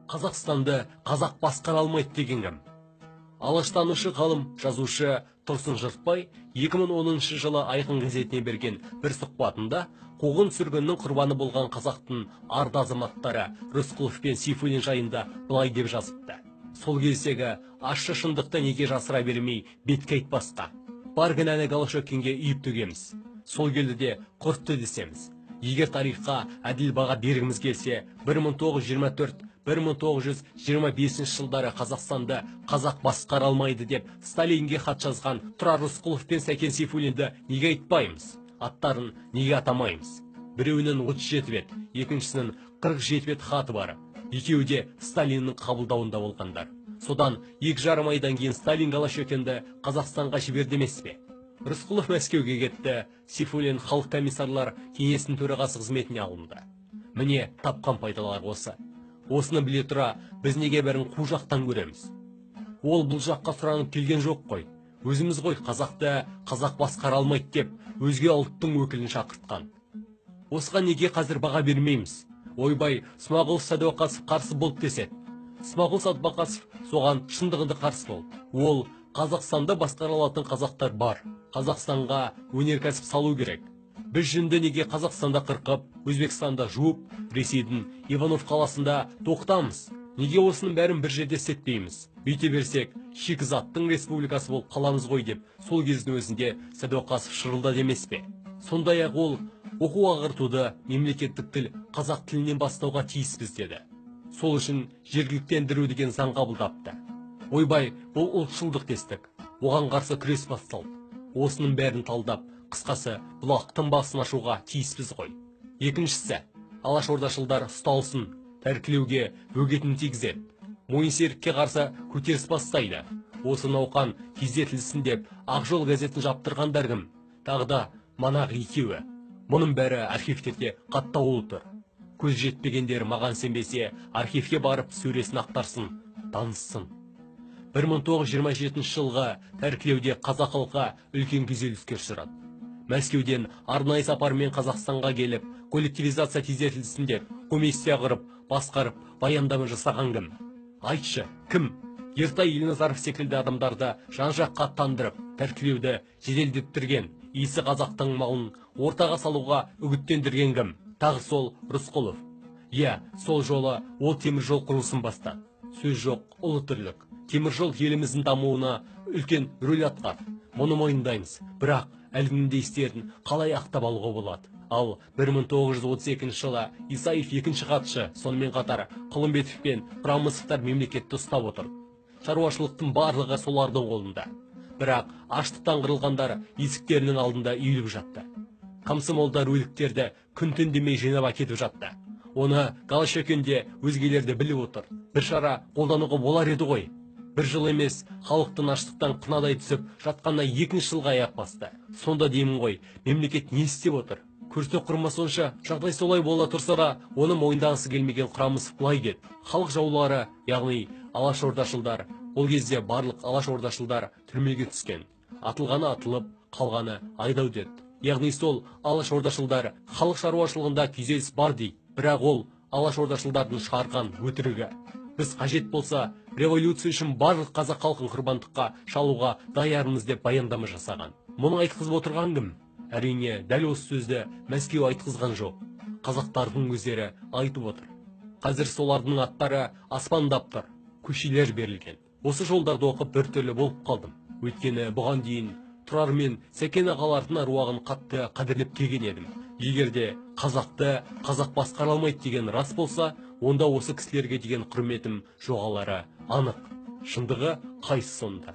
Қазақстанды қазақ басқара алмайды деген кім? Алаштанушы ғалым, жазушы Тұрсын Жұртбай 2010 жылы Айқын газетіне берген бір сұхбатында қуғын сүргіннің құрбаны болған қазақтың арда азаматтары Рысқұлов пен Сейфуллин жайында былай деп жазыпты. Сол кездегі ащы шындықты неге жасыра бермей бетке айтпасқа? Бар кінәні Голошекинге үйіп төгеміз. Сол келді де құртты десеміз. Егер тарихқа әділ баға бергіміз келсе, 1924-1925 жылдары Қазақстанды қазақ басқара алмайды деп Сталинге хат жазған Тұрар Рысқұлов пен Сәкен Сейфуллинді неге айтпаймыз? Аттарын неге атамаймыз? Біреуінің 37 бет, екіншісінің 47 бет хаты бар. Екеуі де Сталиннің қабылдауында болғандар. Содан 2,5 айдан кейін Сталин Голошекинді Қазақстанға жіберді емес пе? Рысқұлов Мәскеуге кетті, Сейфуллин халық комиссарлар кеңесінің төрағасы қызметіне алынды. Міне тапқан пайдалар осы. Осыны біле тұра, біз неге бәрін қу жақтан көреміз? Ол бұл жаққа сұранып келген жоқ қой. Өзіміз ғой қазақты қазақ басқара алмайды деп өзге ұлттың өкілін шақыртқан. Осыған неге қазір баға бермейміз? Ойбай, Смағұл Сәдуақасов қарсы болды деседі. Смағұл Сәдуақасов соған шындығында қарсы болды. Ол Қазақстанда басқара алатын қазақтар бар. Қазақстанға өнеркәсіп салу керек. Біз жүнді неге Қазақстанда қырқып, Өзбекстанда жуып, Ресейдің Иванов қаласында тоқтамыз? Неге осының бәрін бір жерде істетпейміз? Бүйте берсек, шикізаттың республикасы болып қаламыз ғой деп, сол кездің өзінде Сәдуақасов шырылдады емес пе? Сондай-ақ ол оқу ағартуды мемлекеттік тіл қазақ тілінен бастауға тиіспіз деді. Сол үшін жергіліктендіру деген заң қабылдапты. Ойбай, бұл ұлтшылдық дестік. Оған қарсы күрес басталды. Осының бәрін талдап, қысқасы бұлақтың басын ашуға тиіспіз ғой. Екіншісі, алашордашылдар ұсталсын, тәркілеуге бөгетін тигізеді. Мойынсерікке қарсы көтеріс бастайды. Осы науқан тездетілсін деп Ақжол газетін жаптырғандар кім? Тағы да манағы екеуі. Мұның бәрі архивтерде қаттаулы тұр. Көз жетпегендер маған сенбесе, архивке барып сөресін ақтарсын, таныссын. 1927 жылғы тәркілеуде қазақ халқы үлкен күйзеліске ұшырады. Мәскеуден арнайы сапармен Қазақстанға келіп, коллективизация тездетілсін деп комиссия құрып, басқарып, баяндама жасаған кім? Айтшы, кім? Ертай Елназаров секілді адамдарды жан-жаққа аттандырып, тәркілеуді жеделдеттірген, иісі қазақтың малын ортаға салуға үгіттендірген кім? Тағы сол Рысқұлов. Сол жолы ол теміржол құрылысын бастады. Сөз жоқ, ұлы тірлік. Теміржол еліміздің дамуына үлкен рөл атқарды. Мұны мойындаймыз, бірақ әлгінде істерін қалай ақтап алуға болады? Ал 1932 жылы Исаев екінші хатшы, сонымен қатар Құлымбетов пен Құрамысовтар мемлекетті ұстап отыр. Шаруашылықтың барлығы солардың қолында. Бірақ аштықтан қырылғандар есіктерінің алдында үйіліп жатты. Комсомолдар өліктерді күн-түн демей жинап әкетіп жатты. Оны Голошекин де өзгелерді біліп отыр. Бір шара қолдануға болар еді ғой. Бір жыл емес, халықтың аштықтан қынадай түсіп жатқанына 2 жылға аяқ басты. Сонда деймін ғой, мемлекет не істеп отыр? Көрсек құрма сонша, жағдай солай бола тұрса да, оны мойындағысы келмеген Құрамысов былай деді. Халық жаулары, яғни алашордашылдар, ол кезде барлық алашордашылдар түрмеге түскен. Атылғаны атылып, қалғаны айдау деді. Яғни сол алашордашылдар халық шаруашылығында күйзеліс бар дейді. Бірақ ол алашордашылдардың шығарған өтірігі. Біз қажет болса, революция үшін барлық қазақ халқын құрбандыққа шалуға даярмыз деп баяндама жасаған. Мұны айтқызып отырған кім? Әрине, дәл осы сөзді Мәскеу айтқызған жоқ. Қазақтардың өздері айтып отыр. Қазір солардың аттары аспандап тұр, көшелер берілген. Осы жолдарды оқып біртүрлі болып қалдым. Өйткені бұған дейін Тұрар мен Сәкен ағалардың аруағын қатты қадірлеп келген едім. Егер де қазақты қазақ басқара алмайды деген рас болса, онда осы кісілерге деген құрметім жоғалары анық. Шындығы қайсы сонда?